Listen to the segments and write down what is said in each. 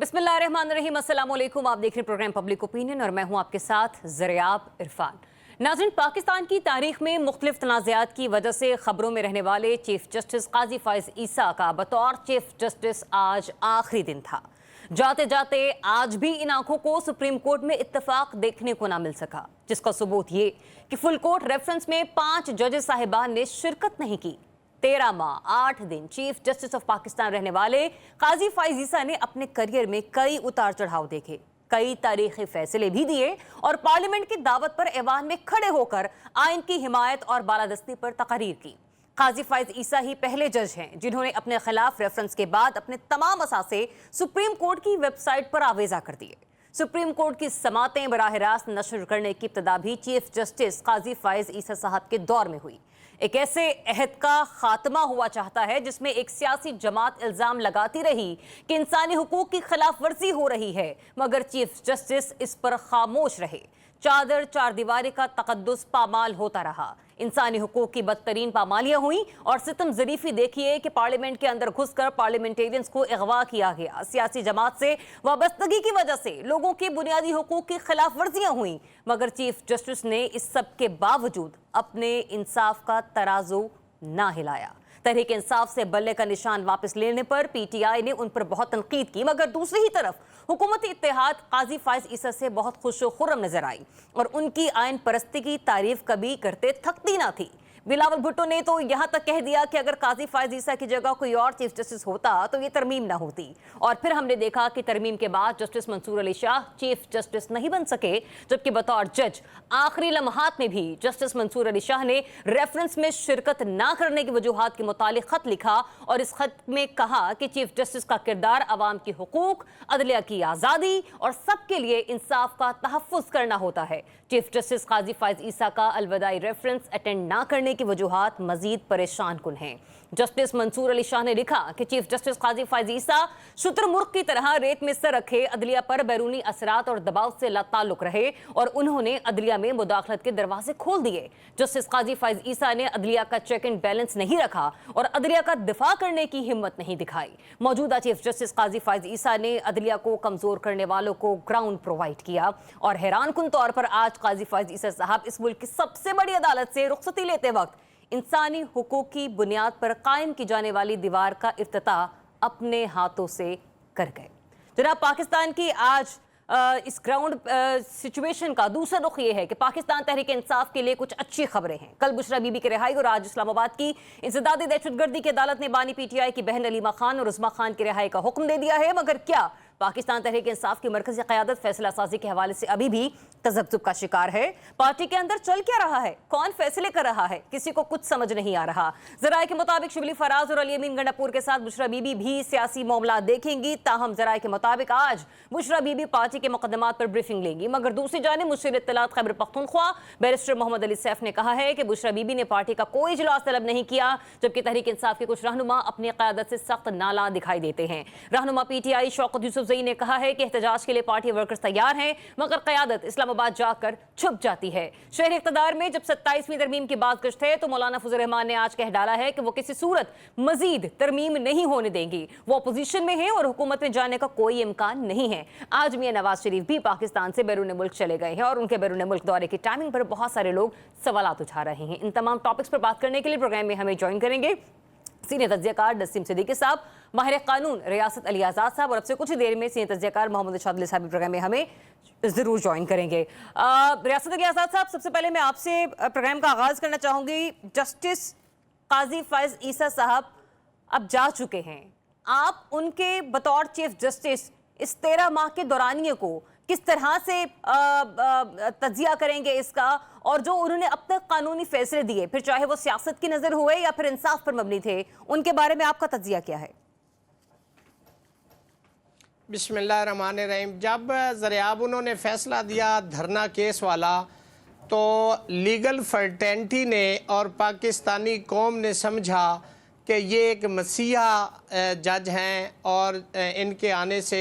बिस्मिल्लाहिर्रहमानिर्रहीम, अस्सलाम वालेकुम। आप देख रहे हैं प्रोग्राम पब्लिक ओपिनियन और मैं हूं आपके साथ ज़रियाब इरफान। नाज़रीन, पाकिस्तान की तारीख में मुख्तलिफ तनाज़ात की वजह से खबरों में रहने वाले चीफ जस्टिस काजी फ़ाइज़ ईसा का बतौर चीफ जस्टिस आज आखिरी दिन था। जाते जाते आज भी इन आंखों को सुप्रीम कोर्ट में इत्तफाक देखने को ना मिल सका, जिसका सबूत ये कि फुल कोर्ट रेफरेंस में 5 जजेस साहिबान ने शिरकत नहीं की। 13 माह 8 दिन चीफ जस्टिस ऑफ पाकिस्तान रहने वाले काजी फ़ाइज़ ईसा ने अपने करियर में कई उतार चढ़ाव देखे, कई तारीखी फैसले भी दिए और पार्लियामेंट की दावत पर ऐवान में खड़े होकर आइन की हिमायत और बालादस्ती पर तकरीर की। काजी फ़ाइज़ ईसा ही पहले जज हैं जिन्होंने अपने खिलाफ रेफरेंस के बाद अपने तमाम असासे सुप्रीम कोर्ट की वेबसाइट पर आवेजा कर दिए। सुप्रीम कोर्ट की समातें बराह रास्त नशर करने की इब्तदा भी चीफ जस्टिस काजी फ़ाइज़ ईसा साहब के दौर में हुई। एक ऐसे अहद का खात्मा हुआ चाहता है जिसमें एक सियासी जमात इल्जाम लगाती रही कि इंसानी हुकूक की खिलाफ वर्जी हो रही है, मगर चीफ जस्टिस इस पर खामोश रहे। चादर चार दीवारी का तकद्दुस पामाल होता रहा, इंसानी हुकूक की बदतरीन पामालियां हुई और सितम ज़रीफी देखिए कि पार्लियामेंट के अंदर घुसकर पार्लियामेंटेरियंस को अगवा किया गया। सियासी जमात से वाबस्तगी की वजह से लोगों के बुनियादी हुकूक की खिलाफ वर्जियां हुई, मगर चीफ जस्टिस ने इस सब के बावजूद अपने इंसाफ का तराजू ना हिलाया। तहरीक इंसाफ से बल्ले का निशान वापस लेने पर पीटीआई ने उन पर बहुत तनकीद की, मगर दूसरी ही तरफ हुकूमती इत्तेहाद काजी फ़ाइज़ ईसा से बहुत खुश-ओ-खुर्रम नजर आई और उनकी आइन परस्ती की तारीफ कभी करते थकती ना थी। बिलावल भुट्टो ने तो यहाँ तक कह दिया कि अगर काजी फ़ाइज़ ईसा की जगह कोई और चीफ जस्टिस होता तो ये तरमीम ना होती। और फिर हमने देखा कि तरमीम के बाद justice Mansoor Ali Shah chief justice नहीं बन सके, जबकि बतौर जज आखिरी लम्हात में भी जस्टिस मंसूर अली शाह ने रेफरेंस में शिरकत ना करने की वजूहात के मुतालिक खत लिखा और इस खत में कहा कि चीफ जस्टिस का किरदार अवाम की हुकूक, अदलिया की आज़ादी और सबके लिए इंसाफ का तहफ़्फ़ुज़ करना होता है। चीफ जस्टिस काजी फ़ाइज़ ईसा का अलविदाई रेफरेंस अटेंड ना करने की वजूहात मजीद परेशान कुन हैं। जस्टिस मंसूर अली शाह ने लिखा कि चीफ जस्टिस काजी फ़ाइज़ ईसा शुतुरमुर्ग की तरह रेत में सर रखे अदलिया पर बैरूनी असरात और दबाव से लाताल्लुक रहे और उन्होंने अदलिया में मुदाखलत के दरवाजे खोल दिए। जस्टिस काजी फ़ाइज़ ईसा ने अदलिया का चेक एंड बैलेंस नहीं रखा और अदलिया का दिफा करने की हिम्मत नहीं दिखाई। मौजूदा चीफ जस्टिस काजी फ़ाइज़ ईसा ने अदलिया को कमजोर करने वालों को ग्राउंड प्रोवाइड किया और हैरान कुन तौर पर आज काजी फ़ाइज़ ईसा साहब इस मुल्क की सबसे बड़ी अदालत से रुखसती लेते वक्त इंसानी हुकूक की बुनियाद पर कायम की जाने वाली दीवार का इफ्तिताह अपने हाथों से कर गए। जनाब, पाकिस्तान की आज इस ग्राउंड सिचुएशन का दूसरा रुख ये है कि पाकिस्तान तहरीक इंसाफ के लिए कुछ अच्छी खबरें हैं। कल बुशरा बीबी की रिहाई और आज इस्लामाबाद की इंसदादी दहशतगर्दी की अदालत ने बानी पीटीआई की बहन अलीमा खान और उस्मा खान की रिहाई का हुक्म दे दिया है, मगर क्या पाकिस्तान तहरीक इंसाफ की मरकज़ी क़यादत फैसला साजी के हवाले से अभी भी तज़ब्ज़ुब का शिकार है? पार्टी के अंदर चल क्या रहा है? कौन फैसले कर रहा है? किसी को कुछ समझ नहीं आ रहा। ज़राए के मुताबिक शिबली फराज और अली अमीन गंडापुर के साथ बुशरा बीबी भी सियासी मामला देखेंगी। ताहम ज़राए के मुताबिक आज बुशरा बीबी पार्टी के मुकदमात पर ब्रीफिंग लेंगी, मगर दूसरी जानिब मुशीर इत्तलात खैबर पख्तूनख्वा बैरिस्टर मोहम्मद अली सैफ ने कहा है कि बुशरा बीबी ने पार्टी का कोई इजलास तलब नहीं किया, जबकि तहरीक इंसाफ के कुछ रहनुमा अपनी क़यादत से सख्त नाला दिखाई देते हैं। रहनुमा पीटीआई शौकत यूसुफजई ने कहा है कि एहतजाज के लिए पार्टी वर्कर्स तैयार हैं, मगर क़यादत इस्लामाबाद जाकर छुप जाती है। शहर इक़्तिदार में जब 27वीं तरमीम की बात गश्त है तो मौलाना फजल रहमान ने आज कह डाला है कि वो किसी सूरत मजीद तरमीम नहीं होने देंगी। वो अपोजिशन में है और हुकूमत में जाने का कोई इम्कान नहीं है। आज मियां नवाज शरीफ भी पाकिस्तान से बैरून मुल्क चले गए हैं और उनके बैरून मुल्क दौरे की टाइमिंग पर बहुत सारे लोग सवालात उठा रहे हैं। इन तमाम टॉपिक्स पर बात करने के लिए प्रोग्राम में हमें ज्वाइन करेंगे सीनियर तज्ज़ियाकार नसीम सिद्दीकी साहब, माहिर कानून रियासत अली आज़ाद साहब और अब से कुछ ही देर में सीनियर तज्ज़ियाकार मोहम्मद इरशाद अली साहब प्रोग्राम में हमें ज़रूर ज्वाइन करेंगे। रियासत अली आज़ाद साहब, सबसे पहले मैं आपसे प्रोग्राम का आगाज़ करना चाहूँगी। जस्टिस काजी फ़ाइज़ ईसा साहब अब जा चुके हैं, आप उनके बतौर चीफ जस्टिस इस 13 माह के दौरानिए को किस तरह से तज्जिया करेंगे इसका, और जो उन्होंने अब तक कानूनी फैसले दिए, फिर चाहे वो सियासत की नज़र हुए या फिर इंसाफ पर मबनी थे, उनके बारे में आपका तज्जिया क्या है? बिस्मिल्लाहिर्रहमानिर्रहीम। जब ज़रियाब उन्होंने फ़ैसला दिया धरना केस वाला, तो लीगल फर्टेनिटी ने और पाकिस्तानी कौम ने समझा कि ये एक मसीहा जज हैं और इनके आने से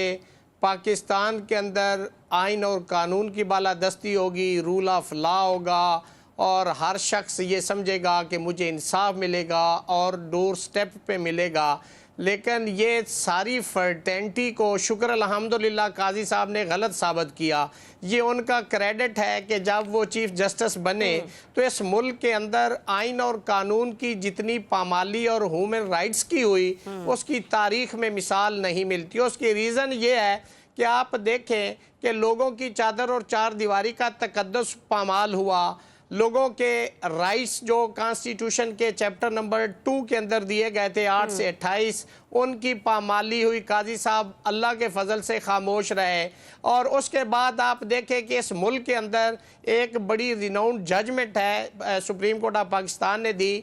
पाकिस्तान के अंदर आइन और कानून की बालादस्ती होगी, रूल ऑफ लॉ होगा और हर शख्स ये समझेगा कि मुझे इंसाफ मिलेगा और डोर स्टेप पे मिलेगा। لیکن یہ ساری فرٹینٹی کو شکر الحمدللہ قاضی صاحب نے غلط ثابت کیا. یہ ان کا کریڈٹ ہے کہ جب وہ چیف جسٹس بنے تو اس ملک کے اندر آئین اور قانون کی جتنی پامالی اور ہیومن رائٹس کی ہوئی اس کی تاریخ میں مثال نہیں ملتی. اس کی ریزن یہ ہے کہ آپ دیکھیں کہ لوگوں کی چادر اور چار دیواری کا تقدس پامال ہوا. لوگوں کے رائٹس جو کانسٹیٹیوشن کے چیپٹر نمبر 2 کے اندر دیے گئے تھے 8 سے 28 ان کی پامالی ہوئی. قاضی صاحب اللہ کے فضل سے خاموش رہے. اور اس کے بعد آپ دیکھیں کہ اس ملک کے اندر ایک بڑی ریناؤنڈ ججمنٹ ہے سپریم کورٹ آف پاکستان نے دی.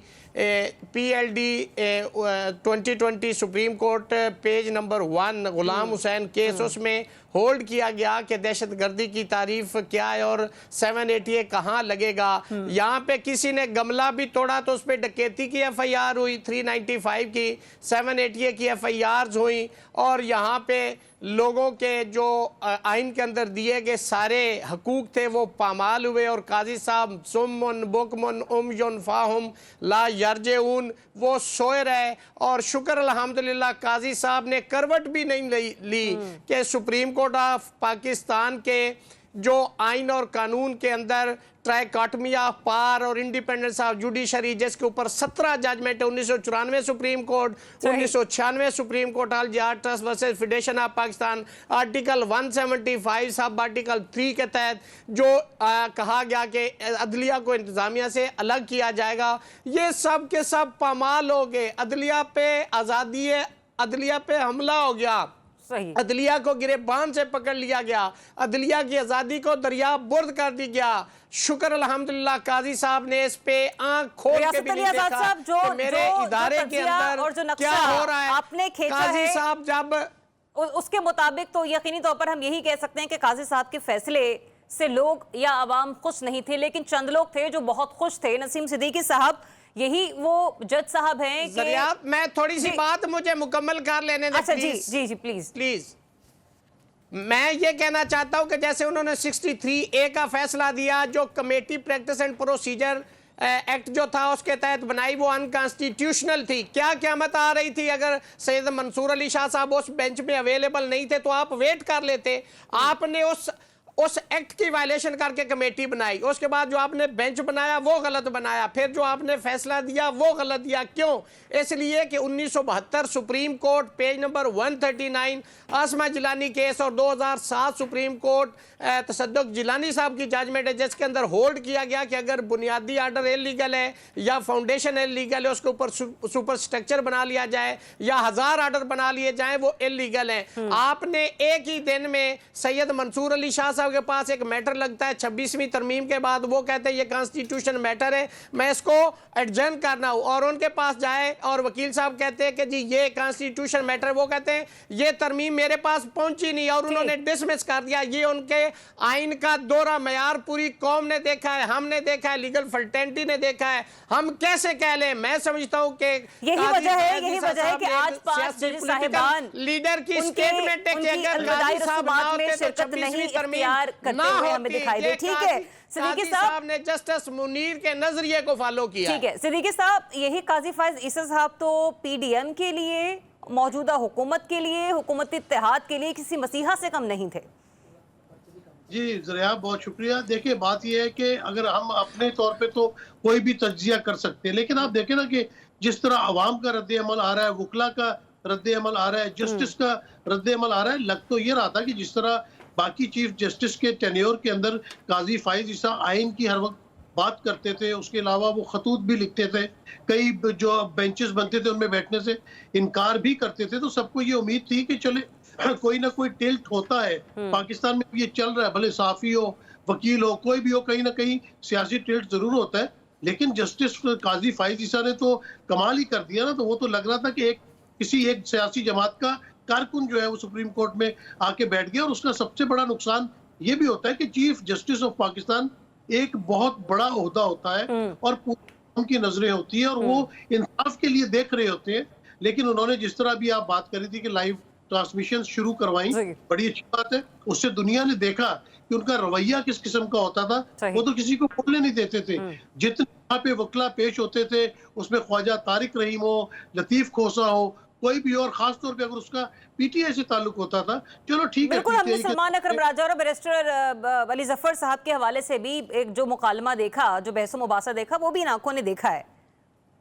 PLD 2020 supreme court page number 1 Ghulam حسین کیس, اس میں ہولڈ کیا گیا کہ دہشت گردی کی تعریف کیا ہے اور 788 کہاں لگے گا. یہاں پہ کسی نے گملہ بھی توڑا تو اس پہ ڈکیتی کی FIR ہوئی 395 کی, 788 کی FIRs ہوئی. اور یہاں پہ لوگوں کے جو آئین کے اندر دیے گئے سارے حقوق تھے وہ پامال ہوئے. اور قاضی صاحب سمن بکمن امیون فاہم لا یرجعون وہ سوئے رہے. اور شکر الحمدللہ قاضی صاحب نے کروٹ بھی نہیں لی کہ سپریم کورٹ آف پاکستان کے جو آئین اور قانون کے اندر ٹرائیکاٹمی آف پاور اور انڈیپینڈنس آف جوڈیشری جس کے اوپر 17 judgement 1994 supreme court, 1996 supreme court آل جہاد trust versus federation of Pakistan, article 175 sub article 3 کے تحت جو کہا گیا کہ عدلیہ کو انتظامیہ سے الگ کیا جائے گا, یہ سب کے سب پامال ہو گئے. عدلیہ پہ آزادی عدلیہ پہ حملہ ہو گیا, عدلیہ کو گریبان سے پکڑ لیا گیا, عدلیہ کی آزادی کو دریا برد کر دی گیا. شکر الحمدللہ قاضی صاحب نے اس پہ آنکھ کھول کے بھی نہیں دیکھا کہ میرے ادارے کے اندر کیا ہو رہا ہے. قاضی صاحب جب اس کے مطابق تو یقینی طور پر ہم یہی کہہ سکتے ہیں کہ قاضی صاحب کے فیصلے سے لوگ یا عوام خوش نہیں تھے, لیکن چند لوگ تھے جو بہت خوش تھے. نسیم صدیقی صاحب یہی وہ جج صاحب ہیں کہ ذریعہ میں تھوڑی سی بات مجھے مکمل کر لینے دیں. اچھا جی پلیز. میں یہ کہنا چاہتا ہوں کہ جیسے انہوں نے 63A کا فیصلہ دیا جو committee practice and procedure act جو تھا اس کے تحت بنائی وہ انکانسٹیٹیوشنل تھی. کیا قیامت آ رہی تھی اگر سید منصور علی شاہ صاحب اس بینچ میں اویلیبل نہیں تھے تو آپ ویٹ کر لیتے. آپ نے اس ایکٹ کی وائلیشن کر کے کمیٹی بنائی, اس کے بعد جو آپ نے بینچ بنایا وہ غلط بنایا, پھر جو آپ نے فیصلہ دیا وہ غلط دیا. کیوں؟ اس لیے کہ 1972 supreme court page number 139 Asma Jilani case اور 2007 سپریم کورٹ تصدق جیلانی صاحب کی ججمنٹ ہے جس کے اندر ہولڈ کیا گیا کہ اگر بنیادی آرڈر انلیگل ہے یا فاؤنڈیشن انلیگل ہے اس کے اوپر سپر سٹرکچر بنا لیا جائے یا 1000 آرڈر بنا لیے جائیں وہ انلیگل ہیں. آپ نے ایک ہی دن میں سید منصور علی شاہ صاحب کے پاس ایک میٹر لگتا ہے 26ویں ترمیم کے بعد, وہ کہتے ہیں یہ کانسٹیٹیوشن میٹر ہے میں اس کو ایڈجرن کرنا ہوں, اور ان کے پاس جائے اور وکیل صاحب کہتے ہیں کہ جی یہ کانسٹیٹیوشن میٹر, وہ کہتے ہیں یہ ترمیم میرے پاس پہنچی نہیں اور انہوں نے ڈسمس کر دیا. یہ ان کے آئین کا دورہ معیار پوری قوم نے دیکھا ہے, ہم نے دیکھا ہے, لیگل فرٹینٹی نے دیکھا ہے. ہم کیسے کہہ لیں؟ میں سمجھتا ہوں کہ یہی وجہ ہے کہ آج 5 جج صاحبان لیڈر کی سٹیٹمنٹ ہے کہ اگر قاضی صاحب نہ ہوتے تو 26ویں ترمیم نہ ہوتی. یہ صدیقی صاحب نے جسٹس منیر کے نظریے کو فالو کیا. ٹھیک ہے صدیقی صاحب, یہی قاضی فائز عیسی صاحب تو PDM کے لیے, موجودہ حکومت کے لیے, حکومت اتحاد کے لیے کسی مسیحا سے کم نہیں تھے. جی ذریعہ بہت شکریہ. دیکھیں بات یہ ہے کہ اگر ہم اپنے طور پہ تو کوئی بھی تجزیہ کر سکتے ہیں, لیکن آپ دیکھیں نا کہ جس طرح عوام کا رد عمل آ رہا ہے, وکلا کا رد عمل آ رہا ہے, جسٹس کا رد عمل آ رہا ہے, لگ تو یہ رہا تھا کہ جس طرح باقی چیف جسٹس کے ٹینیور کے اندر قاضی فائز عیسیٰ آئین کی ہر وقت بات کرتے تھے, اس کے علاوہ وہ خطوط بھی لکھتے تھے, کئی جو بینچز بنتے تھے ان میں بیٹھنے سے انکار بھی کرتے تھے, تو سب کو یہ امید تھی کہ چلے کوئی نہ کوئی ٹلٹ ہوتا ہے پاکستان میں, یہ چل رہا ہے, بھلے صحافی ہو, وکیل ہو, کوئی بھی ہو, کہیں نہ کہیں سیاسی ٹلٹ ضرور ہوتا ہے. لیکن جسٹس قاضی فائز عیسیٰ نے تو کمال ہی کر دیا نا. تو وہ تو لگ رہا تھا کہ کسی ایک سیاسی جماعت کا کارکن جو ہے وہ سپریم کورٹ میں آ کے بیٹھ گیا. اور اس کا سب سے بڑا نقصان یہ بھی ہوتا ہے کہ چیف جسٹس آف پاکستان ایک بہت بڑا عہدہ ہوتا ہے اور پوری کی نظریں ہوتی ہیں اور وہ انصاف کے لیے دیکھ رہے ہوتے ہیں. لیکن انہوں نے جس طرح بھی آپ بات کری تھی کہ لائیو ٹرانسمیشن شروع کروائیں, بڑی اچھی بات ہے. اس سے دنیا نے دیکھا کہ ان کا رویہ کس قسم کا ہوتا تھا. وہ تو کسی کو بولنے نہیں دیتے تھے. جتنے وہاں پہ وکلا پیش ہوتے تھے اس میں خواجہ طارق رحیم ہو, لطیف کھوسا ہو, कोई भी और खास तौर पे अगर उसका पीटीआई से ताल्लुक होता था, चलो ठीक है। बिल्कुल, हमने सलमान अकरम राजा और बैरिस्टर वली जफर साहब के हवाले से भी एक जो मुकालमा देखा, जो बहस मुबासा देखा, वो भी इन आंखों ने देखा है।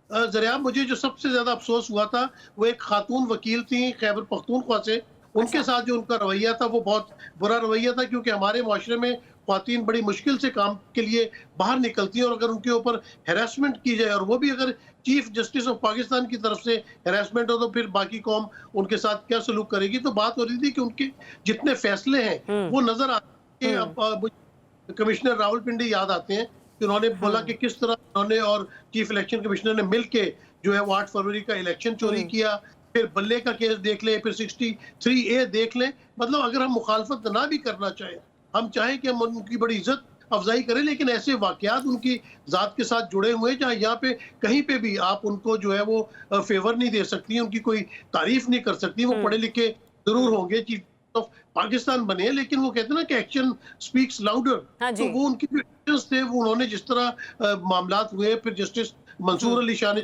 जरिया, मुझे जो सबसे ज्यादा अफसोस हुआ था वो एक खातून वकील थी खैबर पख्तूनख्वा से, उनके साथ जो उनका रवैया था वो बहुत बुरा रवैया था, क्योंकि हमारे माशरे में ख्वातीन बड़ी मुश्किल से काम के लिए बाहर निकलती हैं, और अगर उनके ऊपर हैरेसमेंट की जाए, और वो भी अगर चीफ जस्टिस ऑफ पाकिस्तान की तरफ से हैरेसमेंट हो, तो फिर बाकी कौम उनके साथ क्या सलूक करेगी। तो बात हो रही थी कि उनके जितने फैसले हैं वो नजर आते हैं। कमिश्नर रावलपिंडी याद आते हैं कि उन्होंने बोला कि किस तरह उन्होंने और चीफ इलेक्शन कमिश्नर ने मिलके जो है वो 8 फरवरी का इलेक्शन चोरी किया। फिर बल्ले का केस देख ले, फिर 63A देख ले। मतलब अगर हम मुखालफत ना भी करना चाहें, हम चाहें कि हम उनकी बड़ी इज्जत अफजाई करें, लेकिन ऐसे वाकयात उनकी जात के साथ जुड़े हुए हैं जहाँ यहाँ पे कहीं पे भी आप उनको जो है वो फेवर नहीं दे सकती, उनकी कोई तारीफ नहीं कर सकती। वो पढ़े लिखे जरूर होंगे, चीफ ऑफ पाकिस्तान बने, लेकिन वो कहते हैं ना कि एक्शन स्पीक्स लाउडर। तो वो उनके जो एक्शंस थे, वो उन्होंने जिस तरह मामलात हुए, फिर जस्टिस मंसूर अली शाह ने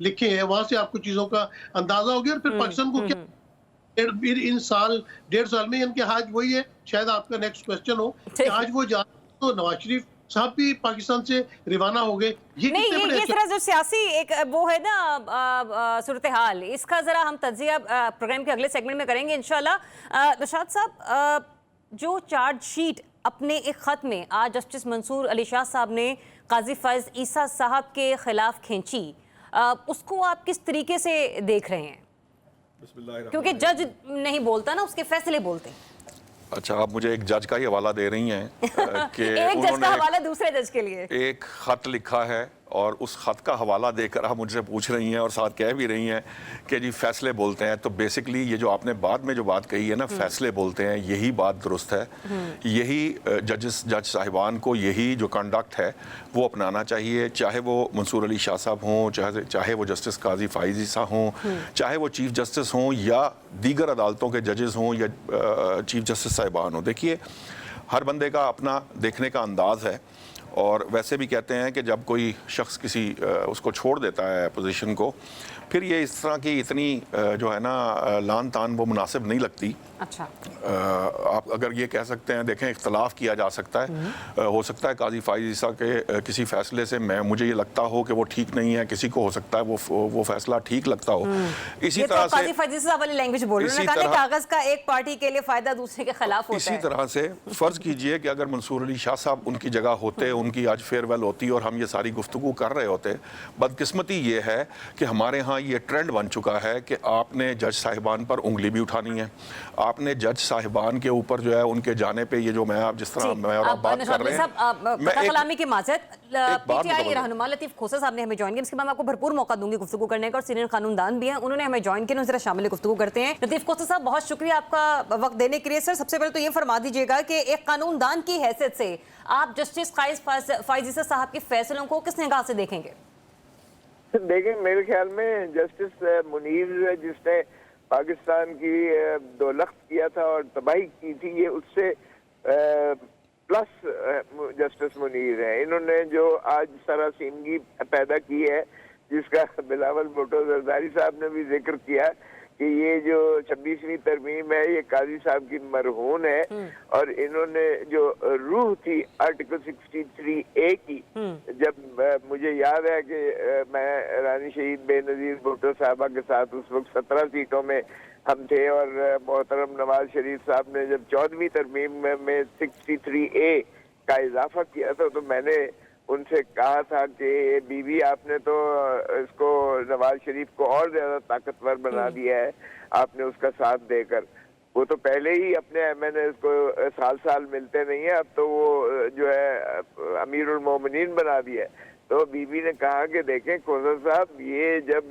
लिखे हैं, वहां से आपको चीजों का अंदाजा हो गया। और फिर पाकिस्तान को क्या इन साल 1.5 साल में, इनके आज वही है, शायद आपका नेक्स्ट क्वेश्चन हो कि आज वो जा तो नवाज शरीफ साहब भी पाकिस्तान से रवाना हो गए। ये तरह जो सियासी एक वो है ना सूरत हाल, इसका जरा हम तज्जिया प्रोग्राम के अगले सेगमेंट में करेंगे इंशाल्लाह। नशाद साहब, जो चार्जशीट अपने एक खत में आज जस्टिस मंसूर अली शाह साहब ने काजी फाइज ईसा साहब के खिलाफ खींची, उसको आप किस तरीके से देख रहे हैं? क्योंकि जज नहीं बोलता ना, उसके फैसले बोलते हैं। अच्छा, आप मुझे एक जज का ही हवाला दे रही हैं कि एक जज का हवाला दूसरे जज के लिए एक खत लिखा है, और उस खत का हवाला देकर आप मुझसे पूछ रही हैं और साथ कह भी रही हैं कि जी फैसले बोलते हैं। तो बेसिकली ये जो आपने बाद में जो बात कही है ना, फैसले बोलते हैं, यही बात दुरुस्त है। यही जज साहिबान को यही जो कंडक्ट है वो अपनाना चाहिए, चाहे वो मंसूर अली शाह साहब हों, चाहे वो जस्टिस काजी फाइज ईसा हों, चाहे वो चीफ जस्टिस हों, या दीगर अदालतों के जजेस हों, या चीफ जस्टिस साहिबान हों। देखिए, हर बंदे का अपना देखने का अंदाज़ है, और वैसे भी कहते हैं कि जब कोई शख्स किसी उसको छोड़ देता है पोजीशन को, फिर ये इस तरह की इतनी जो है ना लान तान वो मुनासिब नहीं लगती। अच्छा, आप अगर ये कह सकते हैं, देखें, इख्तलाफ किया जा सकता है, हो सकता है काजी फाइज ईसा के किसी फैसले से मुझे ये लगता हो कि वो ठीक नहीं है, किसी को हो सकता है वो फैसला ठीक लगता हो। इसी तरह से काजी फाइज ईसा वाली लैंग्वेज बोल रहे हैं, कागज का एक पार्टी के लिए फायदा दूसरे के खिलाफ होता है। इसी तरह से फर्ज कीजिए कि अगर मंसूर अली शाह साहब उनकी जगह होते, उनकी आज फेयरवेल होती और हम ये सारी गुफ्तगू कर रहे होते। बदकिस्मती ये है कि हमारे यहाँ ये ट्रेंड बन चुका है कि आपने जज साहिबान पर उंगली भी उठानी है, आपने जज साहिबान के ऊपर जो है उनके जाने पे ये जो मैं आप जिस तरह मैं और आप बात कर रहे हैं, मैं कलामी की माजरत पीटीआई रहनुमा लतीफ खोसा साहब ने हमें ज्वाइन किया। इसके बाद मैं आपको भरपूर मौका दूंगी गुफ्तगू करने का, और सीनियर कानूनदान भी हैं, उन्होंने हमें ज्वाइन किया, उनसे शामिल गुफ्तगू करते हैं। लतीफ खोसा साहब, बहुत शुक्रिया आपका वक्त देने के लिए। सर, सबसे पहले तो ये फरमा दीजिएगा कि एक कानूनदान की हैसियत से आप जस्टिस फाइज ईसा साहब के फैसलों को किस निगाह से देखेंगे? देखिए, मेरे ख्याल में जस्टिस मुनीर जिसने पाकिस्तान की दोलख्त किया था और तबाही की थी, ये उससे प्लस जस्टिस मुनीर है। इन्होंने जो आज सरासीमगी पैदा की है, जिसका बिलावल भुट्टो जरदारी साहब ने भी जिक्र किया कि ये जो 26वीं तरमीम है ये काजी साहब की मरहून है, और इन्होंने जो रूह थी आर्टिकल 63A की, जब मुझे याद है कि मैं रानी शहीद बेनजीर भुट्टो साहबा के साथ उस वक्त 17 सीटों में हम थे, और मोहतरम नवाज शरीफ साहब ने जब 14वीं तरमीम में 63A का इजाफा किया था, तो मैंने उनसे कहा था कि बीबी आपने तो इसको नवाज शरीफ को और ज्यादा ताकतवर बना दिया है आपने उसका साथ देकर। वो तो पहले ही अपने MNAs को साल मिलते नहीं है, अब तो वो जो है अमीरुल मोमिनीन बना दिया है। तो बीबी ने कहा कि देखें खोसा साहब, ये जब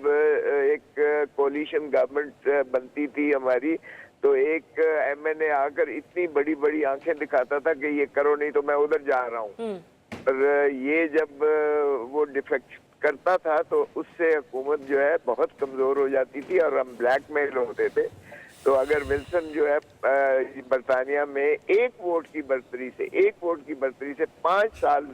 एक कोलिशन गवर्नमेंट बनती थी हमारी, तो एक MNA आकर इतनी बड़ी बड़ी आंखें दिखाता था कि ये करो नहीं तो मैं उधर जा रहा हूँ, और ये जब वो डिफेक्ट करता था तो उससे हुकूमत जो है बहुत कमजोर हो जाती थी और हम ब्लैकमेल होते थे। तो अगर विल्सन जो है बरतानिया में एक वोट की बर्तरी से 5 साल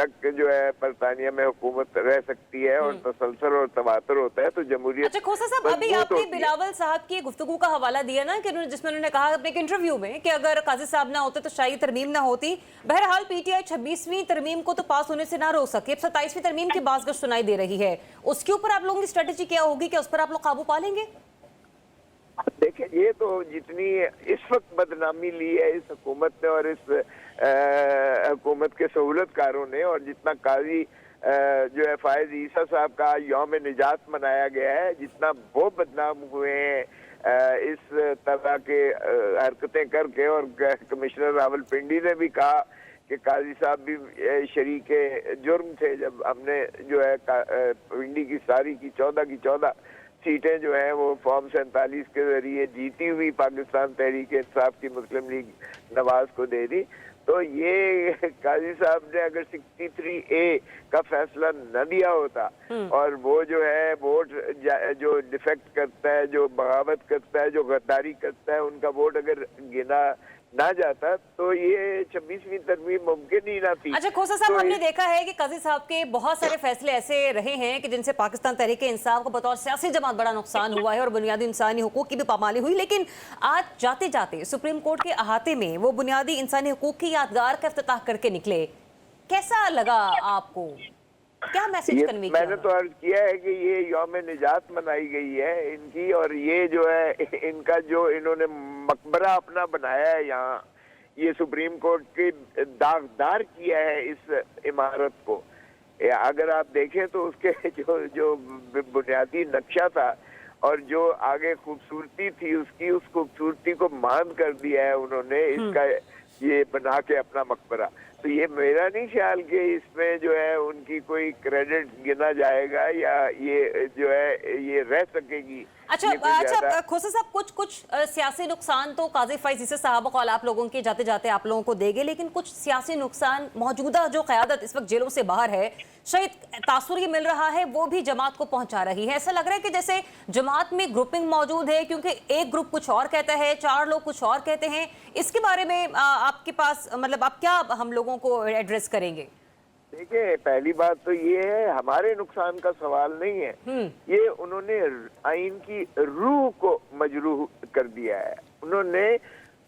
तक जो है बरतानिया में हुकूमत रह सकती है और तसलसल और तवातर होता है तो जमहूरियत अच्छा खोसा साहब, अभी मजबूत आपने होती है। बिलावल साहब की गुफ्तगू का हवाला दिया ना कि जिसमें उन्होंने कहा अपने एक इंटरव्यू में कि अगर काजी साहब ना होते तो शाही तरमीम ना होती। बहरहाल पीटीआई 26वीं तरमीम को तो पास होने से ना रोक सके, अब 27वीं तरमीम की बाज़गश सुनाई दे रही है, उसके ऊपर आप लोगों की स्ट्रेटेजी क्या होगी, क्या उस पर आप लोग काबू पा लेंगे? देखिए, ये तो जितनी इस वक्त बदनामी ली है इस हुकूमत ने और इस हुकूमत के सहूलतकारों ने, और जितना काजी जो है फायज ईसा साहब का यौम निजात मनाया गया है, जितना वो बदनाम हुए हैं इस तरह के हरकतें करके, और कमिश्नर रावलपिंडी ने भी कहा कि काजी साहब भी शरीक जुर्म थे जब हमने जो है पिंडी की सारी की 14 सीटें जो हैं वो फॉर्म 47 के जरिए जीती हुई पाकिस्तान तहरीक इंसाफ की मुस्लिम लीग नवाज को दे दी। तो ये काजी साहब ने अगर 63A का फैसला न दिया होता और वो जो है वोट जो डिफेक्ट करता है, जो बगावत करता है, जो गद्दारी करता है, उनका वोट अगर गिना ना जाता तो ये 26वीं तरमीम मुमकिन ही ना थी। अच्छा खोसा साहब, तो हमने देखा है कि काजी साहब के बहुत सारे फैसले ऐसे रहे हैं कि जिनसे पाकिस्तान तहरीक इंसाफ को बतौर सियासी जमात बड़ा नुकसान हुआ है और बुनियादी इंसानी हुकूक की भी पामाली हुई, लेकिन आज जाते जाते सुप्रीम कोर्ट के अहाते में वो बुनियादी इंसानी हुकूक की यादगार का इफ्तिताह करके निकले। कैसा लगा आपको, क्या मैसेज कन्वे किया? मैंने तो अर्ज किया है कि ये यौम निजात मनाई गई है इनकी, और ये जो है इनका जो इन्होंने मकबरा अपना बनाया है यहाँ, ये सुप्रीम कोर्ट की दागदार किया है इस इमारत को। अगर आप देखें तो उसके जो बुनियादी नक्शा था और जो आगे खूबसूरती थी उसकी, उस खूबसूरती को मांद कर दिया है उन्होंने इसका ये बना के अपना मकबरा। तो ये मेरा नहीं ख्याल कि इसमें जो है उनकी कोई क्रेडिट गिना जाएगा या ये जो है ये रह सकेगी। अच्छा खोसा साहब, कुछ सियासी नुकसान तो काजी फाइज ईसा साहब कौल आप लोगों के जाते जाते आप लोगों को देंगे, लेकिन कुछ सियासी नुकसान मौजूदा जो क़यादत इस वक्त जेलों से बाहर है, शायद तासुर ये मिल रहा है वो भी जमात को पहुंचा रही है। ऐसा लग रहा है कि जैसे जमात में ग्रुपिंग मौजूद है, क्योंकि एक ग्रुप कुछ और कहता है, 4 लोग कुछ और कहते हैं। इसके बारे में आपके पास मतलब आप क्या हम लोगों को एड्रेस करेंगे? देखिए, पहली बात तो ये है हमारे नुकसान का सवाल नहीं है, ये उन्होंने आइन की रूह को मजरूह कर दिया है। उन्होंने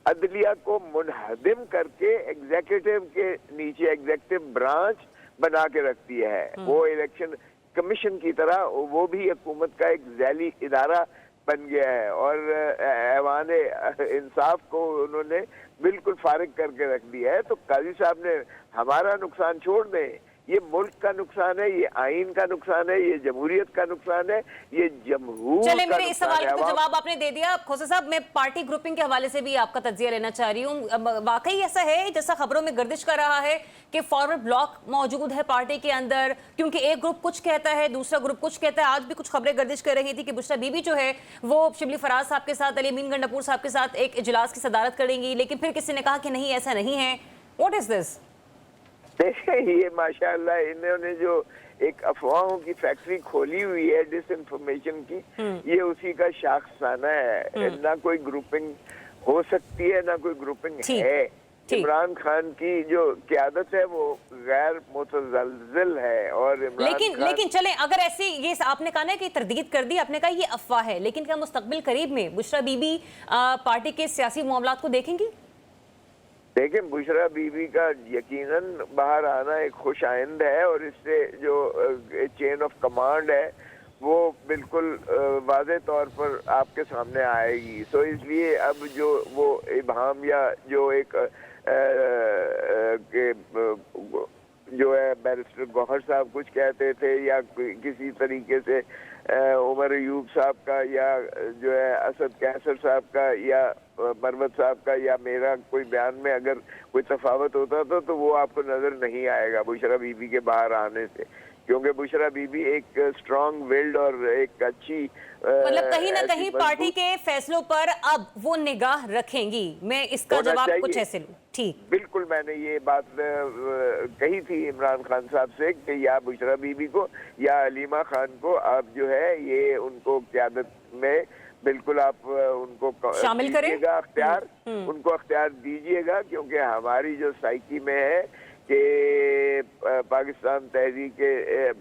अदलिया को मुनहदिम करके एग्जीक्यूटिव के नीचे एग्जीक्यूटिव ब्रांच बना के रख दिया है। वो इलेक्शन कमीशन की तरह वो भी हुकूमत का एक झैली इदारा बन गया है, और ऐवान इंसाफ को उन्होंने बिल्कुल फारिग करके रख दिया है। तो काजी साहब ने हमारा नुकसान छोड़ दें, ये मुल्क का नुकसान है, ये आइन का नुकसान है, ये जमहूरियत का नुकसान है, ये जमहूर चले का मेरे इस सवाल का तो जवाब आपने दे दिया। खोसा साहब, मैं पार्टी ग्रुपिंग के हवाले से भी आपका तज्जिया लेना चाह रही हूँ। वाकई ऐसा है जैसा खबरों में गर्दिश कर रहा है कि फॉरवर्ड ब्लॉक मौजूद है पार्टी के अंदर, क्योंकि एक ग्रुप कुछ कहता है, दूसरा ग्रुप कुछ कहता है। आज भी कुछ खबरें गर्दिश कर रही थी कि बुशरा बीबी जो है वो शिबली फराज साहब के साथ, अली अमीन गंडापुर साहब के साथ एक इजलास की सदारत करेंगी, लेकिन फिर किसी ने कहा कि नहीं ऐसा नहीं है। What is this? देखिए, ये माशाल्लाह इन्होंने जो एक अफवाहों की फैक्ट्री खोली हुई है डिसइंफॉर्मेशन की, ये उसी का शाखसाना है। ना कोई ग्रुपिंग हो सकती है, ना कोई ग्रुपिंग है। इमरान खान की जो क़यादत है वो गैर मुतज़लज़िल है, और लेकिन चलें, अगर ऐसी ये आपने कहा ना कि तरदीद कर दी, आपने कहा ये अफवाह है, लेकिन क्या मुस्तकबिल करीब में बुशरा बीबी पार्टी के सियासी मामलात को देखेंगी? देखिए, बुशरा बीबी का यकीनन बाहर आना एक खुश आइंद है, और इससे जो चेन ऑफ कमांड है वो बिल्कुल वाज़े तौर पर आपके सामने आएगी। सो इसलिए अब जो वो इबहम या जो एक जो है बैरिस्टर गौहर साहब कुछ कहते थे, या किसी तरीके से उमर अयूब साहब का, या जो है असद कैसर साहब का, या मरवत साहब का, या मेरा कोई बयान में अगर कोई तफावत होता था तो वो आपको नजर नहीं आएगा बुशरा बीबी के बाहर आने से, क्योंकि बुशरा बीबी एक स्ट्रॉन्ग विल्ड और एक अच्छी मतलब कहीं ना कहीं पार्टी के फैसलों पर अब वो निगाह रखेंगी। मैं इसका जवाब कुछ ऐसे लूं। ठीक, बिल्कुल, मैंने ये बात कही थी इमरान खान साहब से कि या बुशरा बीबी को या अलीमा खान को आप जो है ये उनको क़यादत में बिल्कुल आप उनको शामिल करें, अख्तियार उनको अख्तियार दीजिएगा, क्योंकि हमारी जो साइकी में है کہ پاکستان تحریک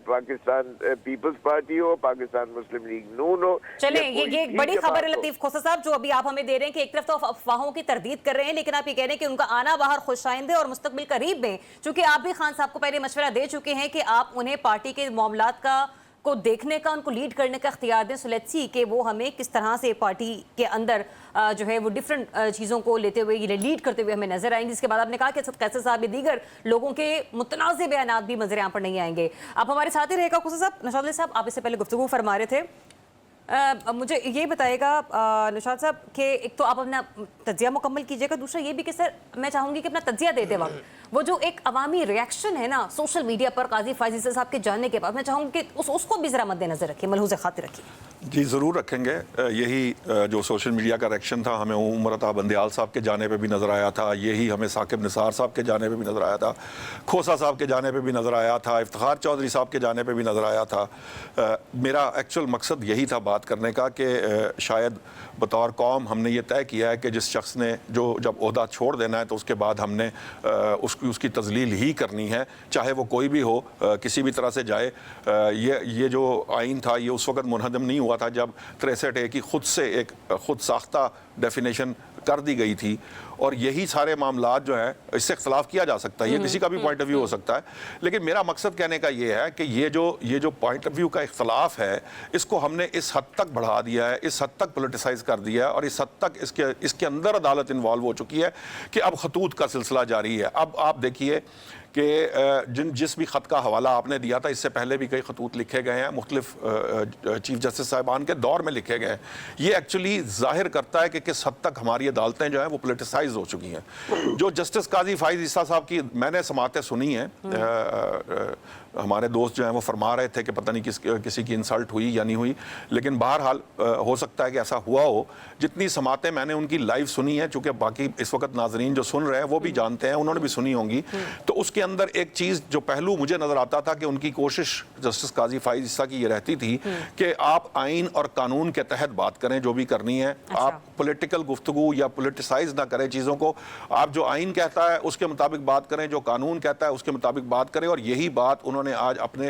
پاکستان پیپلز پارٹی ہو، پاکستان مسلم لیگ نون ہو. چلیں یہ ایک بڑی خبر ہے لطیف کھوسہ صاحب جو ابھی آپ ہمیں دے رہے ہیں کہ ایک طرف تو افواہوں کی تردید کر رہے ہیں، لیکن آپ یہ کہہ رہے ہیں کہ ان کا آنا باہر خوش آئندہ اور مستقبل قریب میں، چونکہ آپ بھی خان صاحب کو پہلے مشورہ دے چکے ہیں کہ آپ انہیں پارٹی کے معاملات کو دیکھنے کا، ان کو لیڈ کرنے کا اختیار دیں. سو لیٹس سی کہ وہ ہمیں کس طرح سے پارٹی کے اندر جو ہے وہ ڈیفرنٹ چیزوں کو لیتے ہوئے لیڈ کرتے ہوئے ہمیں نظر آئیں گے. اس کے بعد آپ نے کہا کہ قیصر صاحب دیگر لوگوں کے متنازع بیانات بھی منظر عام پر نہیں آئیں گے. آپ ہمارے ساتھ ہی رہے گا کھوسہ صاحب. نشاط علی صاحب آپ اس سے پہلے گفتگو فرما رہے تھے، مجھے یہ بتائے گا نشاط صاحب کہ ایک تو آپ اپنا تجزیہ مکمل کیجئے گا، دوسرا یہ بھی کہ سر میں چاہوں گی کہ اپنا تجزیہ دیتے وقت وہ جو ایک عوامی ریاکشن ہے نا سوشل میڈیا پر قاضی فائز عیسی صاحب کے جاننے کے بعد، میں چاہوں گی کہ اس کو بھی ذرا مد نظر رکھیں، ملحوظ خاطر رکھیں. جی ضرور رکھیں گے. یہی جو سوشل میڈیا کا ریاکشن تھا ہمیں عمر عطا بندیال صاحب کے جانے پہ بھی نظر آیا تھا، یہی ہمیں ثاقب نثار صاحب کے جانے پہ بھی نظر آیا تھا، کھوسہ صاحب کے جانے پہ بھی نظر آیا تھا، افتخار چودھری صاحب کے جانے پہ بھی نظر آیا تھا. میرا ایکچوئل مقصد یہی تھا بات کرنے کا کہ شاید بطور قوم ہم نے یہ طے کیا ہے کہ جس شخص نے جو جب عہدہ چھوڑ دینا ہے تو اس کے بعد ہم نے اس کی تذلیل ہی کرنی ہے، چاہے وہ کوئی بھی ہو، کسی بھی طرح سے جائے. یہ جو آئین تھا یہ اس وقت منہدم نہیں ہوا تھا جب 63A کی خود سے ایک خود ساختہ ڈیفینیشن کر دی گئی تھی، اور یہی سارے معاملات جو ہیں اس سے اختلاف کیا جا سکتا ہے، یہ کسی کا بھی پوائنٹ آف ویو ہو سکتا ہے. لیکن میرا مقصد کہنے کا یہ ہے کہ یہ جو پوائنٹ آف ویو کا اختلاف ہے اس کو ہم نے اس حد تک بڑھا دیا ہے، اس حد تک پولیٹیسائز کر دیا ہے، اور اس حد تک اس کے اندر عدالت انوالو ہو چکی ہے کہ اب خطوط کا سلسلہ جاری ہے. اب آپ دیکھیے کہ جس بھی خط کا حوالہ آپ نے دیا تھا اس سے پہلے بھی کئی خطوط لکھے گئے ہیں، مختلف چیف جسٹس صاحبان کے دور میں لکھے گئے ہیں. یہ ایکچولی ظاہر کرتا ہے کہ کس حد تک ہماری عدالتیں جو ہیں وہ پولیٹیسائز ہو چکی ہیں. جو جسٹس قاضی فائز عیسی صاحب کی میں نے سماعتیں سنی ہیں، ہمارے دوست جو ہیں وہ فرما رہے تھے کہ پتہ نہیں کسی کی انسلٹ ہوئی یا نہیں ہوئی، لیکن بہرحال ہو سکتا ہے کہ ایسا ہوا ہو. جتنی سماعتیں میں نے ان کی لائیو سنی ہیں، چونکہ باقی اس وقت ناظرین جو سن رہے ہیں وہ بھی جانتے ہیں، انہوں نے بھی سنی ہوں گی، تو اس کے اندر ایک چیز جو پہلو مجھے نظر آتا تھا کہ ان کی کوشش جسٹس قاضی فائز عیسی کی یہ رہتی تھی کہ آپ آئین اور قانون کے تحت بات کریں جو بھی کرنی ہے، آپ پولیٹیکل گفتگو یا پولیٹیسائز نہ کریں چیزوں کو. آپ جو آئین کہتا ہے اس کے مطابق بات کریں، جو قانون کہتا ہے اس کے مطابق بات کریں. اور یہی بات انہوں نے آج اپنے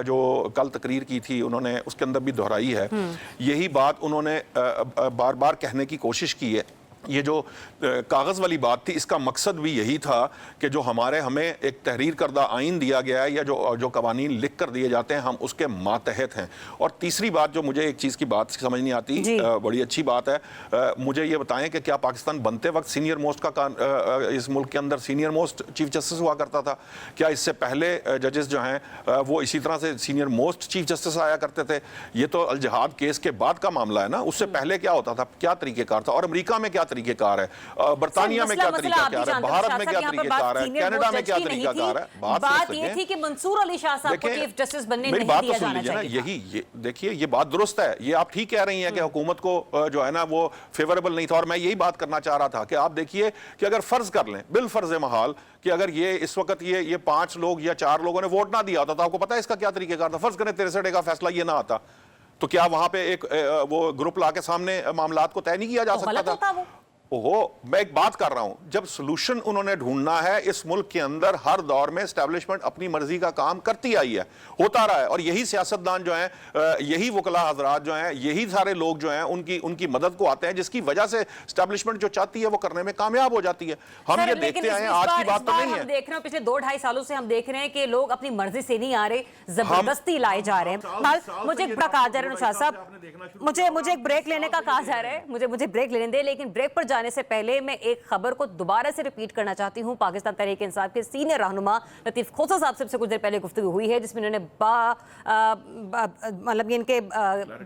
جو کل تقریر کی تھی انہوں نے اس کے اندر بھی دہرائی ہے. یہی بات انہوں نے بار بار کہنے کی کوشش کی ہے. یہ جو کاغذ والی بات تھی اس کا مقصد بھی یہی تھا کہ جو ہمیں ایک تحریر کردہ آئین دیا گیا ہے یا جو قوانین لکھ کر دیے جاتے ہیں ہم اس کے ماتحت ہیں. اور تیسری بات جو مجھے ایک چیز کی بات سمجھ نہیں آتی، بڑی اچھی بات ہے، مجھے یہ بتائیں کہ کیا پاکستان بنتے وقت سینئر موسٹ کا اس ملک کے اندر سینئر موسٹ چیف جسٹس ہوا کرتا تھا؟ کیا اس سے پہلے ججز جو ہیں وہ اسی طرح سے سینئر موسٹ چیف جسٹس آیا کرتے تھے؟ یہ تو الجہاد کیس کے بعد کا معاملہ ہے نا. اس سے پہلے کیا ہوتا تھا، کیا طریقہ کار تھا؟ اور امریکہ میں کیا طریقہ کار ہے، برطانیہ میں کیا طریقہ کار ہے، بھارت میں کیا طریقہ کار ہے، کینیڈا میں کیا طریقہ کار ہے. بات یہ تھی کہ منصور علی شاہ صاحب کو چیف جسٹس بننے نہیں دیا جانا چاہیے. یہی دیکھیے یہ بات درست ہے، یہ آپ ٹھیک کہہ رہی ہیں کہ حکومت کو جو ہے نا وہ فیوریبل نہیں تھا. اور میں یہی بات کرنا چاہ رہا تھا کہ آپ دیکھیے کہ اگر فرض کر لیں بالفرض محال کہ اگر یہ اس وقت یہ 5 لوگ یا 4 لوگوں نے ووٹ نہ دیا ہوتا تو آپ کو پتا ہے اس کا کیا طریقہ کار تھا. فرض کریں 63A کا فیصلہ یہ نہ آتا تو کیا وہاں پہ ایک وہ گروپ لا کے سامنے معاملات کو طے نہیں کیا جا سکتا تھا؟ میں ایک بات کر رہا ہوں، جب سلوشن انہوں نے ڈھونڈنا ہے اس ملک کے اندر ہر دور میں اسٹیبلشمنٹ اپنی مرضی کا کام کرتی آئی ہے، ہوتا رہا ہے. اور یہی سیاستدان جو ہیں، یہی وکلاء حضرات جو ہیں، یہی سارے لوگ جو ہیں ان کی مدد کو آتے ہیں، جس کی وجہ سے اسٹیبلشمنٹ جو چاہتی ہے وہ کرنے میں کامیاب ہو جاتی ہے. ہم یہ دیکھتے آئے ہیں، آج کی بات تو نہیں ہے. ہم دیکھ رہے ہیں پچھلے 2-2.5 سالوں سے ہم دیکھ رہے ہیں کہ لوگ اپنی مرضی سے نہیں آ رہے، زبردستی لائے جا رہے ہیں. مجھے ایک بڑا کہا جا رہا ہے نشاط صاحب، مجھے ایک بریک لینے کا کہا جا رہا ہے، مجھے بریک لینے دیں، لیکن بریک پر جانے سے پہلے میں ایک خبر کو دوبارہ سے ریپیٹ کرنا چاہتی ہوں. پاکستان تحریک انصاف کے سینئر رہنما لطیف کھوسہ صاحب سے کچھ دیر پہلے گفتگو ہوئی ہے جس میں انہوں نے مطلب ان کے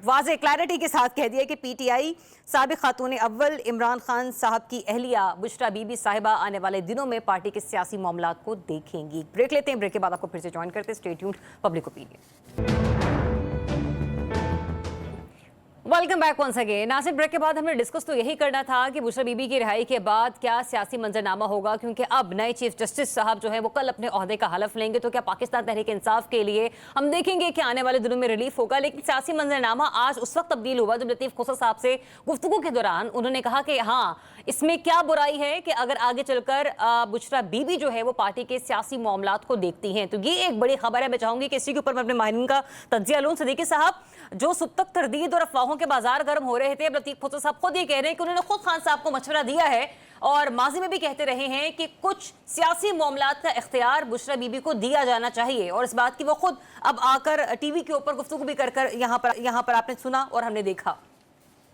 واضح کلیئرٹی کے ساتھ کہہ دیا کہ پی ٹی آئی سابق خاتون اول عمران خان صاحب کی اہلیہ بشرا بی بی صاحبہ آنے والے دنوں میں پارٹی کے سیاسی معاملات کو دیکھیں گی. بریک لیتے ہیں، بریک کے بعد آپ کو پھر سے جوائن کرتے ہیں. Stay tuned, public opinion. Welcome back once again. Nasir, break کے بعد ہم نے ڈسکس تو یہی کرنا تھا کہ بشرا بی بی کی رہائی کے بعد کیا سیاسی منظرنامہ ہوگا، کیونکہ اب نئے چیف جسٹس صاحب جو ہیں وہ کل اپنے عہدے کا حلف لیں گے. تو کیا پاکستان تحریک انصاف کے لیے ہم دیکھیں گے کہ آنے والے دنوں میں ریلیف ہوگا. لیکن سیاسی منظرنامہ آج اس وقت تبدیل ہوا جب لطیف کھوسہ صاحب سے گفتگو کے دوران انہوں نے کہا کہ ہاں اس میں کیا برائی ہے کہ اگر آگے چل کر بشرا بی بی جو ہے وہ پارٹی کے سیاسی معاملات کو دیکھتی ہیں؟ تو یہ ایک بڑی خبر ہے. میں چاہوں گی کہ اسی کے اوپر میں اپنے ماہرین کا تجزیہ لوں. صدیقی صاحب، جو صبح تک تردید اور افواہوں کے بازار گرم ہو رہے تھے، اب لطیف کھوسر صاحب خود یہ کہہ رہے ہیں کہ انہوں نے خود خان صاحب کو مشورہ دیا ہے اور ماضی میں بھی کہتے رہے ہیں کہ کچھ سیاسی معاملات کا اختیار بشرا بی بی کو دیا جانا چاہیے، اور اس بات کی وہ خود اب آ کر ٹی وی کے اوپر گفتگو بھی کر یہاں پر آپ نے سنا اور ہم نے دیکھا.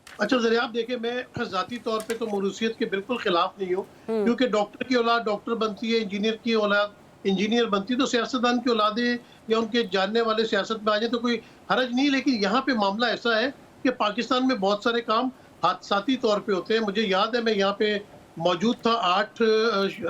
اچھا ذریعہ، دیکھیں میں ذاتی طور پہ تو موروثیت کے بالکل خلاف نہیں ہوں، کیونکہ ڈاکٹر کی اولاد ڈاکٹر بنتی ہے، انجینئر کی اولاد انجینئر بنتی ہے، تو سیاستدان کی اولادیں یا ان کے جاننے والے سیاست میں آ جائیں تو کوئی حرج نہیں. لیکن یہاں پہ معاملہ ایسا ہے کہ پاکستان میں بہت سارے کام حادثاتی طور پہ ہوتے ہیں. مجھے یاد ہے میں یہاں پہ موجود تھا، 8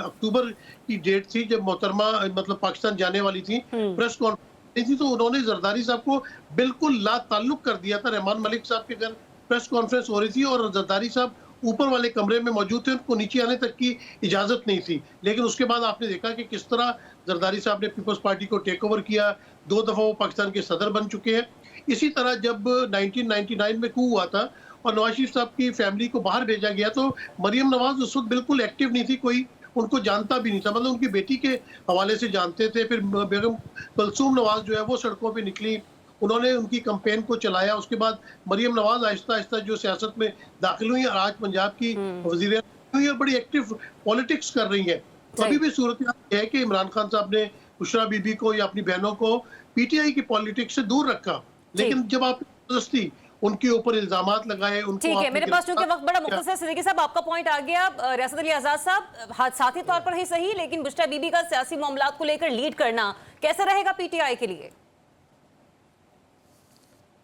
اکتوبر کی ڈیٹ تھی جب محترمہ مطلب پاکستان جانے والی تھی، پریس کانفرنس تھی، تو انہوں نے زرداری صاحب کو بالکل لا تعلق کر دیا تھا. رحمان ملک صاحب کے گھر پریس کانفرنس ہو رہی تھی اور زرداری صاحب اوپر والے کمرے میں موجود تھے، ان کو نیچے آنے تک کی اجازت نہیں تھی. لیکن اس کے بعد آپ نے دیکھا کہ کس طرح زرداری صاحب نے پیپلز پارٹی کو ٹیک اوور کیا. 2 دفعہ وہ پاکستان کے صدر بن چکے ہیں. اسی طرح جب 1999 میں کو ہوا تھا اور نواز شریف صاحب کی فیملی کو باہر بھیجا گیا، تو مریم نواز اس وقت بالکل ایکٹیو نہیں تھی، کوئی ان کو جانتا بھی نہیں تھا، مطلب ان کی بیٹی کے حوالے سے جانتے تھے. پھر بیگم کلثوم نواز جو ہے وہ سڑکوں پہ نکلی، انہوں نے ان کی کمپین کو چلایا. اس کے بعد مریم نواز آہستہ آہستہ جو سیاست میں داخل ہوئی اور آج پنجاب کی وزیر ہوئی اور بڑی ایکٹیو پالیٹکس کر رہی ہیں. ابھی بھی صورتحال یہ ہے کہ عمران خان صاحب نے بشرا بی بی کو یا اپنی بہنوں کو پی ٹی آئی کی پالیٹکس سے دور رکھا، لیکن جب آپ زبردستی ان کے اوپر الزامات لگائے، ان کو ٹھیک ہے، میرے پاس چونکہ وقت بڑا مختصر. صدیقی صاحب آپ کا پوائنٹ آ گیا. ریاست علی آزاد صاحب، ساتھی طور پر ہی صحیح، لیکن بشرا بی بی کا سیاسی معاملات کو لے کر لیڈ کرنا کیسے رہے گا پی ٹی آئی کے لیے؟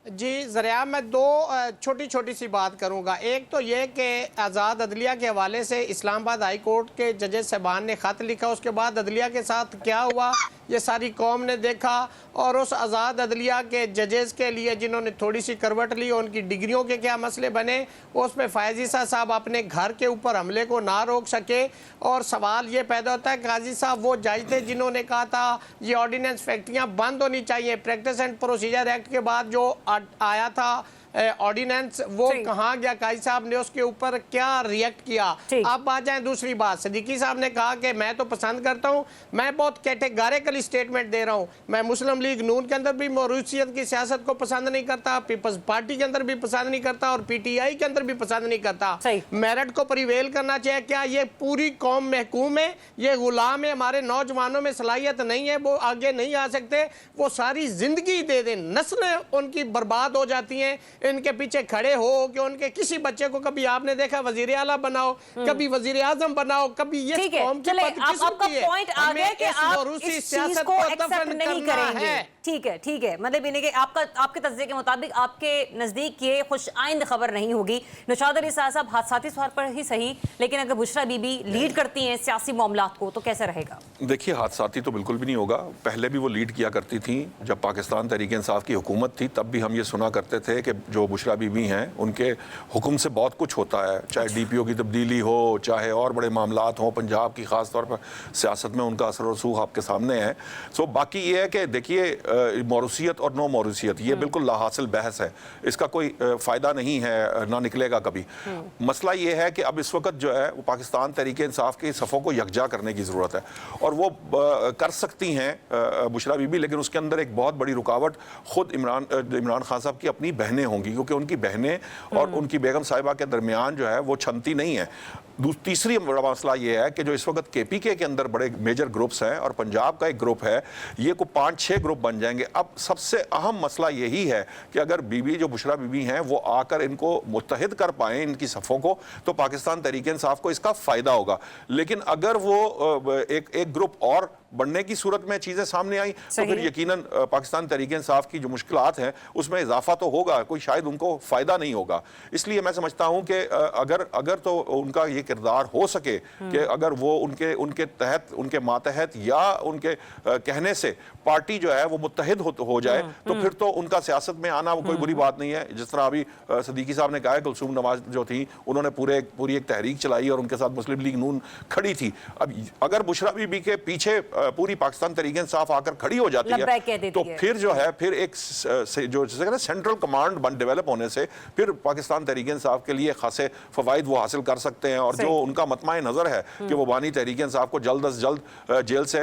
جی ذریعہ، میں 2 چھوٹی سی بات کروں گا. ایک تو یہ کہ آزاد عدلیہ کے حوالے سے اسلام آباد ہائی کورٹ کے ججز صاحبان نے خط لکھا، اس کے بعد عدلیہ کے ساتھ کیا ہوا یہ ساری قوم نے دیکھا، اور اس آزاد عدلیہ کے ججز کے لیے جنہوں نے تھوڑی سی کروٹ لی، ان کی ڈگریوں کے کیا مسئلے بنے، اس میں فائز عیسیٰ صاحب اپنے گھر کے اوپر حملے کو نہ روک سکے. اور سوال یہ پیدا ہوتا ہے قاضی صاحب وہ جج تھے جنہوں نے کہا تھا یہ آرڈیننس فیکٹریاں بند ہونی چاہیے. پریکٹس اینڈ پروسیجر ایکٹ کے بعد جو آیا تھا آرڈیننس، وہ کہاں گیا؟ قاضی صاحب نے اس کے اوپر کیا ریئیکٹ کیا؟ اب آ جائیں دوسری بات. صدیقی صاحب نے کہا کہ میں تو پسند کرتا ہوں، میں بہت کیٹیگریکلی سٹیٹمنٹ دے رہا ہوں، میں مسلم لیگ نون کے اندر بھی موروثیت کی سیاست کو پسند نہیں کرتا، پیپلز پارٹی کے اندر بھی پسند نہیں کرتا، اور پی ٹی آئی کے اندر بھی پسند نہیں کرتا. میرٹ کو پریویل کرنا چاہیے. کیا یہ پوری قوم محکوم ہے؟ یہ غلام ہے؟ ہمارے نوجوانوں میں صلاحیت نہیں ہے، وہ آگے نہیں آ سکتے؟ وہ ساری زندگی دے دیں، نسلیں ان کی برباد ہو جاتی ہیں. ان کے پیچھے کھڑے ہو کہ ان کے کسی بچے کو کبھی آپ نے دیکھا وزیر اعلیٰ بناؤ، کبھی وزیر اعظم بناؤ، کبھی یہ قوم کی بدقسمتی ہے. پوائنٹ آ گیا کہ آپ اس چیز کو ایکسپٹ نہیں کریں گے. ٹھیک ہے، مطلب یہ کہ آپ کے تجزیے کے مطابق آپ کے نزدیک یہ خوش آئند خبر نہیں ہوگی. نشاد علی صاحب حادثاتی طور پر ہی صحیح، لیکن اگر بشرا بی بی لیڈ کرتی ہیں سیاسی معاملات کو تو کیسے رہے گا؟ دیکھیے حادثاتی تو بالکل بھی نہیں ہوگا. پہلے بھی وہ لیڈ کیا کرتی تھیں. جب پاکستان تحریک انصاف کی حکومت تھی تب بھی ہم یہ سنا کرتے تھے کہ جو بشرا بی بی ہیں ان کے حکم سے بہت کچھ ہوتا ہے، چاہے ڈی پی او کی تبدیلی ہو، چاہے اور بڑے معاملات ہوں. پنجاب کی خاص طور پر سیاست میں ان کا اثر و رسوخ آپ کے سامنے ہے. باقی یہ ہے کہ دیکھیے موروثیت اور نو موروثیت یہ بالکل لا حاصل بحث ہے، اس کا کوئی فائدہ نہیں ہے، نہ نکلے گا کبھی. مسئلہ یہ ہے کہ اب اس وقت جو ہے وہ پاکستان تحریک انصاف کے صفوں کو یکجا کرنے کی ضرورت ہے، اور وہ کر سکتی ہیں بشرا بی بی، لیکن اس کے اندر ایک بہت بڑی رکاوٹ خود عمران خان صاحب کی اپنی بہنیں ہوں گی، کیونکہ ان کی بہنیں اور ان کی بیگم صاحبہ کے درمیان جو ہے وہ چھنتی نہیں ہے. تیسری بڑا مسئلہ یہ ہے کہ جو اس وقت کے پی کے اندر بڑے میجر گروپس ہیں اور پنجاب کا ایک گروپ ہے، یہ کو 5-6 گروپ بن جائیں گے. اب سب سے اہم مسئلہ یہی ہے کہ اگر بی بی جو بشرا بی بی ہیں وہ آ کر ان کو متحد کر پائیں ان کی صفوں کو، تو پاکستان تحریک انصاف کو اس کا فائدہ ہوگا. لیکن اگر وہ ایک گروپ اور بڑھنے کی صورت میں چیزیں سامنے آئیں تو پھر یقیناً پاکستان تحریک انصاف کی جو مشکلات ہیں اس میں اضافہ تو ہوگا، کوئی شاید ان کو فائدہ نہیں ہوگا. اس لیے میں سمجھتا ہوں کہ اگر تو ان کا یہ کردار ہو سکے کہ اگر وہ ان کے تحت، ان کے ماتحت یا ان کے کہنے سے پارٹی جو ہے وہ متحد ہو جائے تو پھر تو ان کا سیاست میں آنا وہ کوئی بری بات نہیں ہے. جس طرح ابھی صدیقی صاحب نے کہا ہے کلثوم نواز جو تھیں انہوں نے پوری ایک تحریک چلائی اور ان کے ساتھ مسلم لیگ نون کھڑی تھی. اب اگر بشرا بی بی کے پیچھے पूरी पाकिस्तान तहरीक इंसाफ आकर खड़ी हो जाती लब्बैक कह है देती तो है। फिर जो है फिर एक जो जैसे कहते हैं सेंट्रल कमांड डेवलप होने से फिर पाकिस्तान तहरीक इंसाफ के लिए खासे फवाइद वो हासिल कर सकते हैं। और जो उनका मतमाए नज़र है कि वो बानी तहरीक इंसाफ को जल्द अज जल्द जेल से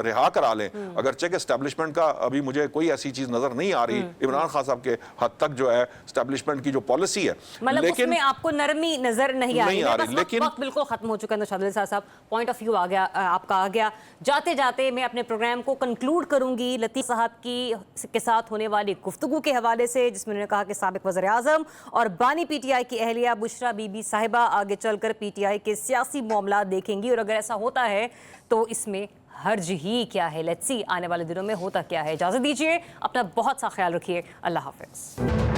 रिहा करा लें, अगरचे के एस्टेब्लिशमेंट का अभी मुझे कोई ऐसी चीज़ नज़र नहीं आ रही इमरान खान साहब के हद तक जो है एस्टेब्लिशमेंट की जो पॉलिसी है, मतलब लेकिन उसमें आपको नरमी नजर नहीं आ रही है। बस लेकिन वक्त बिल्कुल खत्म हो चुका है। शादिल साहब पॉइंट ऑफ व्यू आ गया, आपका आ गया। जाते जाते मैं अपने प्रोग्राम को कंक्लूड करूंगी लतीफ साहब की के साथ होने वाली गुफ्तगू के हवाले से, जिसमें उन्होंने कहा कि साबिक वज़ीर आज़म और बानी पीटीआई की अहलिया बुशरा बीबी साहिबा आगे चलकर पीटीआई के सियासी मामला देखेंगी और अगर ऐसा होता है तो इसमें हर्ज ही क्या है। लेट्स सी आने वाले दिनों में होता क्या है। इजाज़त दीजिए, अपना बहुत सा ख्याल रखिए। अल्लाह हाफ़िज़।